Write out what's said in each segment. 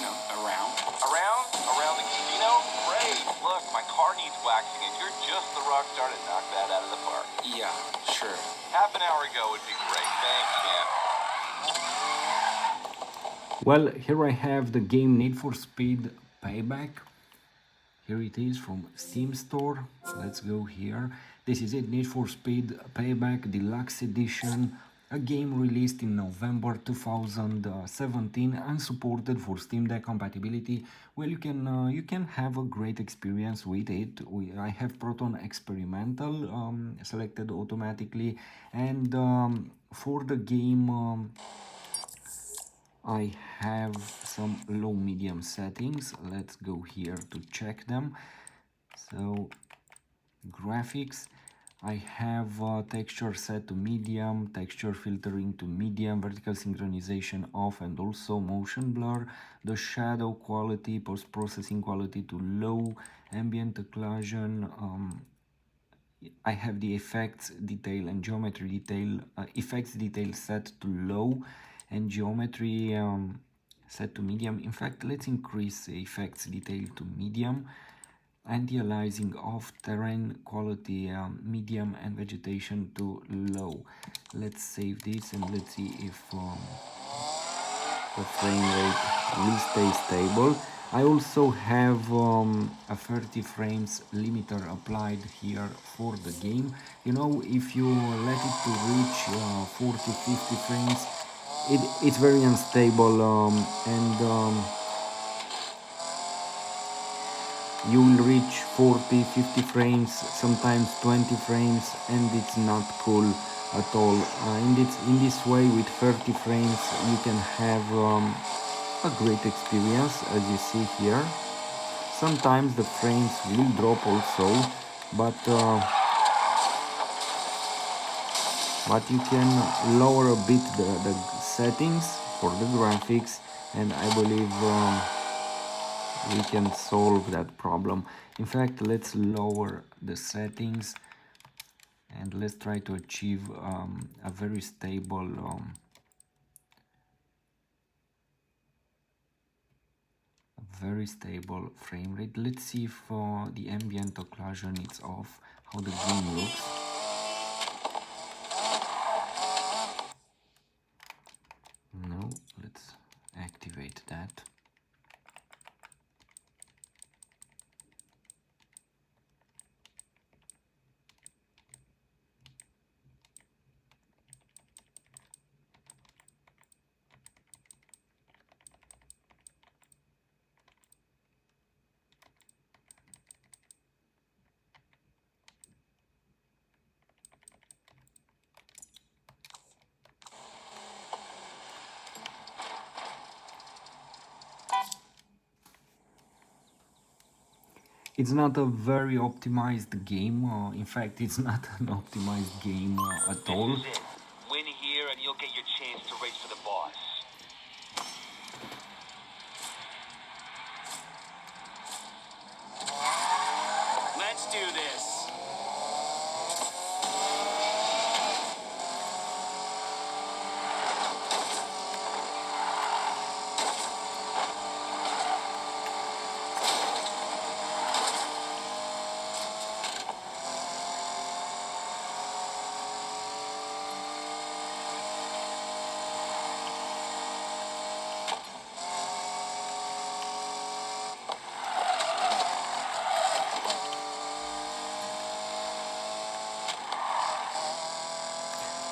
around. Around the casino? Great. Look, my car needs waxing, and you're just the rock star to knock that out of the park. Yeah, sure. Half an hour ago would be great. Thanks, man. Well, here I have the game Need for Speed Payback. Here it is from Steam Store. Let's go here. This is it, Need for Speed Payback Deluxe Edition. A game released in November 2017 and supported for Steam Deck compatibility. Well, you can have a great experience with it. I have Proton Experimental selected automatically, and for the game I have some low medium settings. Let's go here to check them. So graphics, I have texture set to medium, texture filtering to medium, vertical synchronization off, and also motion blur. The shadow quality, post-processing quality to low, ambient occlusion. I have the effects detail and geometry detail, effects detail set to low, and geometry set to medium. In fact, let's increase the effects detail to medium. Anti-aliasing off, terrain quality medium, and vegetation to low. Let's save this and let's see if the frame rate will stay stable. I also have a 30 frames limiter applied here for the game. If you let it to reach 40-50 frames, it's very unstable, and you will reach 40-50 frames, sometimes 20 frames, and it's not cool at all. In this way, with 30 frames, you can have a great experience, as you see here. Sometimes the frames will drop also, but you can lower a bit the settings for the graphics, and I believe we can solve that problem. In fact, let's lower the settings and let's try to achieve a very stable frame rate. Let's see if the ambient occlusion is off, how the game looks. No, let's activate that. It's not a very optimized game. In fact, it's not an optimized game at all. This is it. Win here and you'll get your chance to race for the boss. Let's do this.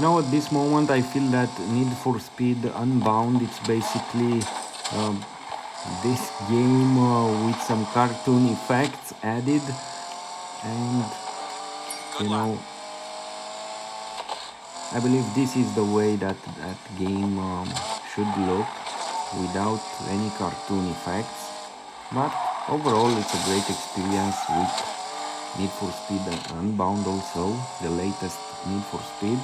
At this moment I feel that Need for Speed Unbound, it's basically this game with some cartoon effects added, and I believe this is the way that game should look, without any cartoon effects. But overall it's a great experience with Need for Speed Unbound, also the latest Need for Speed.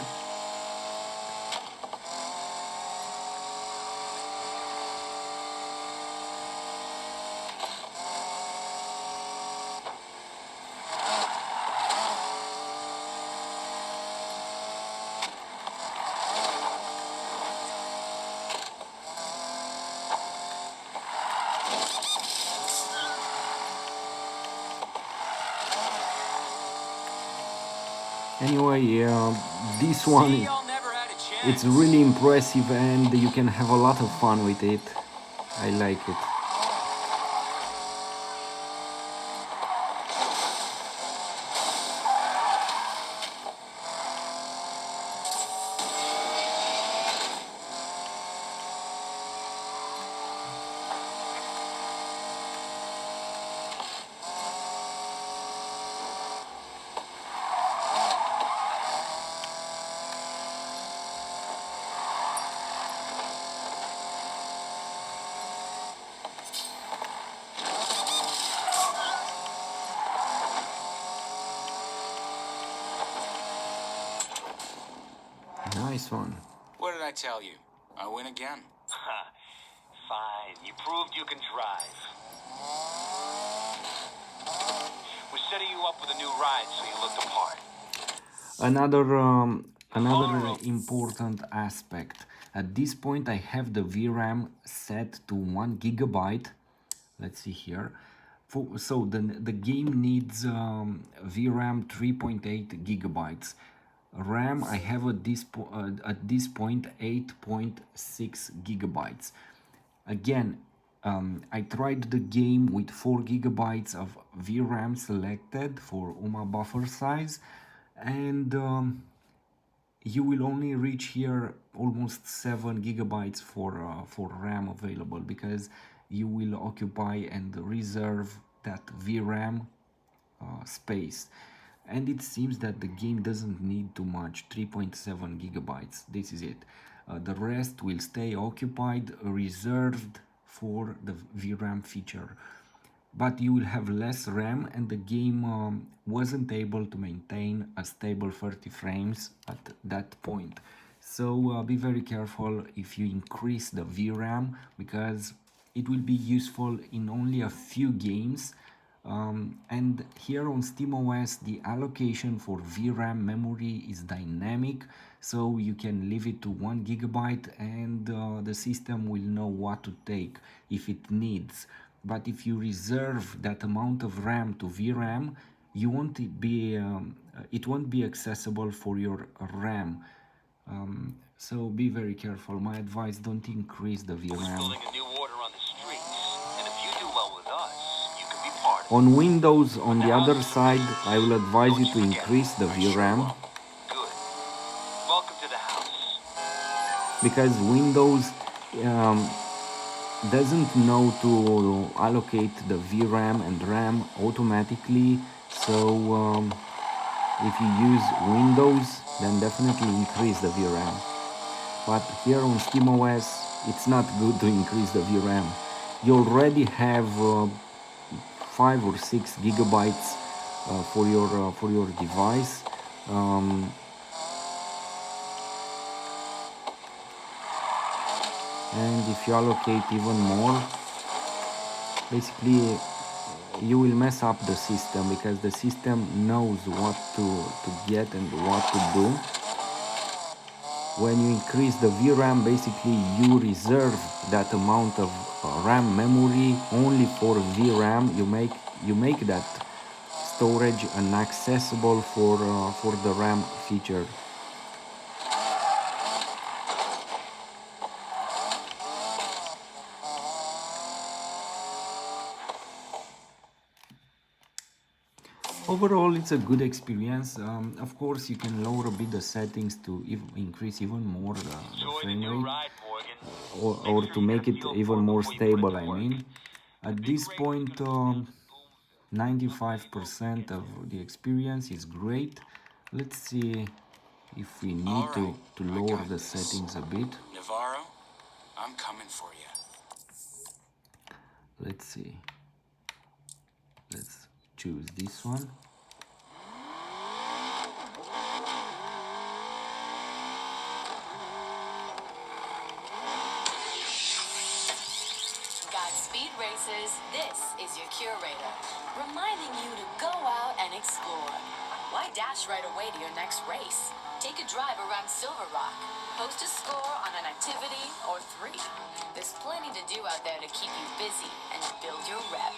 Anyway, this one, See, y'all never had a chance. it's really impressive and you can have a lot of fun with it. I like it. Nice one. What did I tell you? I win again. Fine, you proved you can drive. We're setting you up with a new ride so you look the part. Another important aspect. At this point, I have the VRAM set to 1 gigabyte. Let's see here. So the game needs VRAM 3.8 gigabytes. RAM I have at this point 8.6 gigabytes. Again, I tried the game with 4 gigabytes of VRAM selected for UMA buffer size, and you will only reach here almost 7 gigabytes for RAM available, because you will occupy and reserve that VRAM space. And it seems that the game doesn't need too much, 3.7 gigabytes. This is it. The rest will stay occupied, reserved for the VRAM feature. But you will have less RAM, and the game wasn't able to maintain a stable 30 frames at that point. So be very careful if you increase the VRAM, because it will be useful in only a few games. And here on SteamOS, the allocation for VRAM memory is dynamic, so you can leave it to 1 gigabyte and the system will know what to take if it needs. But if you reserve that amount of RAM to VRAM, you won't be, it won't be accessible for your RAM. So be very careful. My advice, don't increase the VRAM. On Windows, on the other side, I will advise you to increase the VRAM, because Windows doesn't know to allocate the VRAM and RAM automatically. So if you use Windows, then definitely increase the VRAM. But here on SteamOS, it's not good to increase the VRAM. You already have 5 or 6 gigabytes for your device. And if you allocate even more, basically you will mess up the system, because the system knows what to get and what to do. When you increase the VRAM, basically you reserve that amount of RAM memory only for VRAM. You make that storage inaccessible for the RAM feature. Overall, it's a good experience. Of course, you can lower a bit the settings to increase even more the frame rate, or to make it even more stable. I mean, at this point, 95% of the experience is great. Let's see if we need to lower the settings a bit. Navarro, I'm coming for you. Let's see. Let's choose this one. Godspeed racers, this is your curator, reminding you to go out and explore. Why dash right away to your next race? Take a drive around Silver Rock. Post a score on an activity or 3. There's plenty to do out there to keep you busy and build your rep.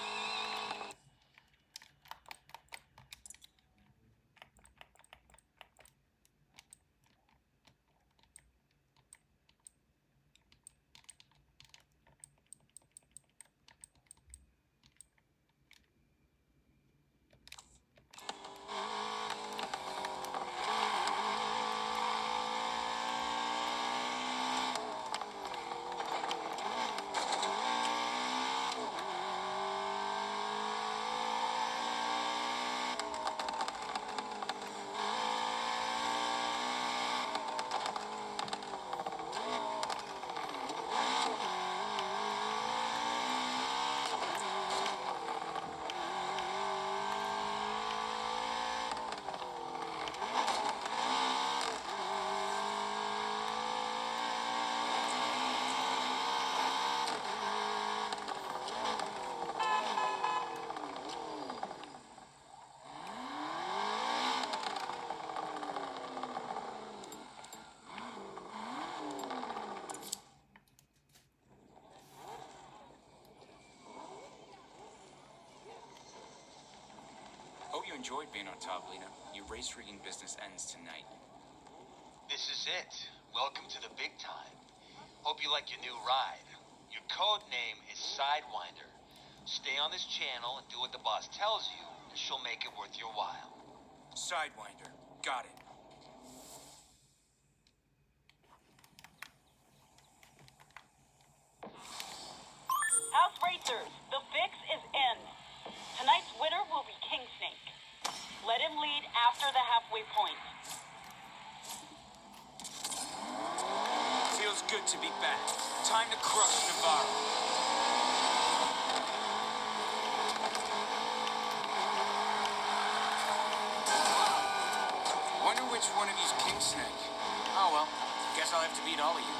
enjoyed being on top, Lena. Your race rigging business ends tonight. This is it. Welcome to the big time. Hope you like your new ride. Your code name is Sidewinder. Stay on this channel and do what the boss tells you, and she'll make it worth your while. Sidewinder. Got it. House Racers, the fix is in. Tonight's winner will be King Snake. Let him lead after the halfway point. Feels good to be back. Time to crush Navarro. Wonder which one of you's King Snake. Oh well, guess I'll have to beat all of you.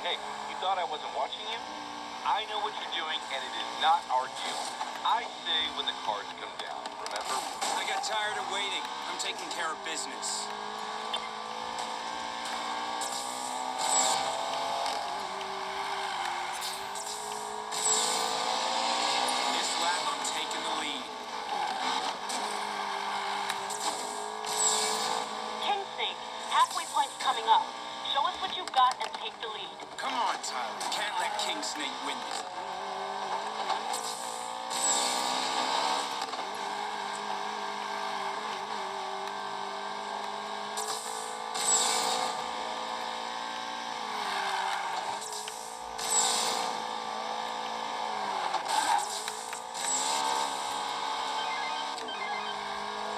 Hey, you thought I wasn't watching you? I know what you're doing, and it is not our deal. I say when the cards come down, remember? I got tired of waiting. I'm taking care of business. This lap, I'm taking the lead. King Snake, halfway point's coming up. Show us what you've got and take the lead. Come on, Tyler. Can't let King Snake win this.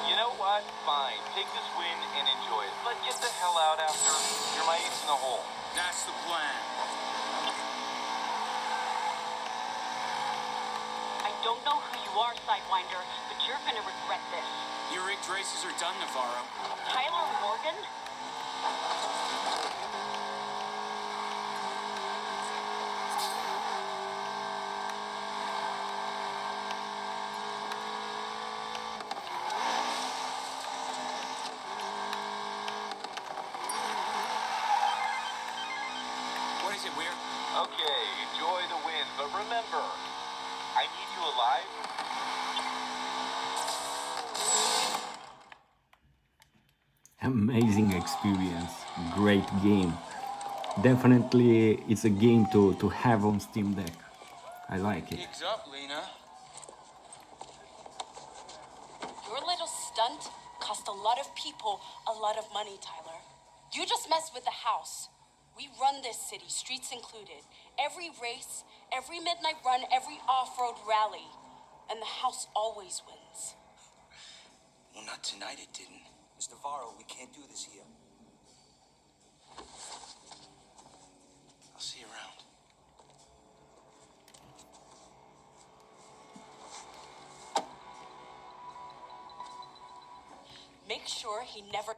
You know what? Fine. Take this win and enjoy it. But get the hell out after. You're my ace in the hole. That's the plan. I don't know who you are, Sidewinder, but you're gonna regret this. Your rigged races are done, Navarro. Tyler Morgan? What is it, Weir? Okay, enjoy the win, but remember, I need you alive. Amazing experience, great game. Definitely it's a game to have on Steam Deck. I like it. Gigs up, Lena. Your little stunt cost a lot of people a lot of money, Tyler. You just messed with the house. We run this city, streets included. Every race, every midnight run, every off-road rally. And the house always wins. Well, not tonight, it didn't. Mr. Navarro, we can't do this here. I'll see you around. Make sure he never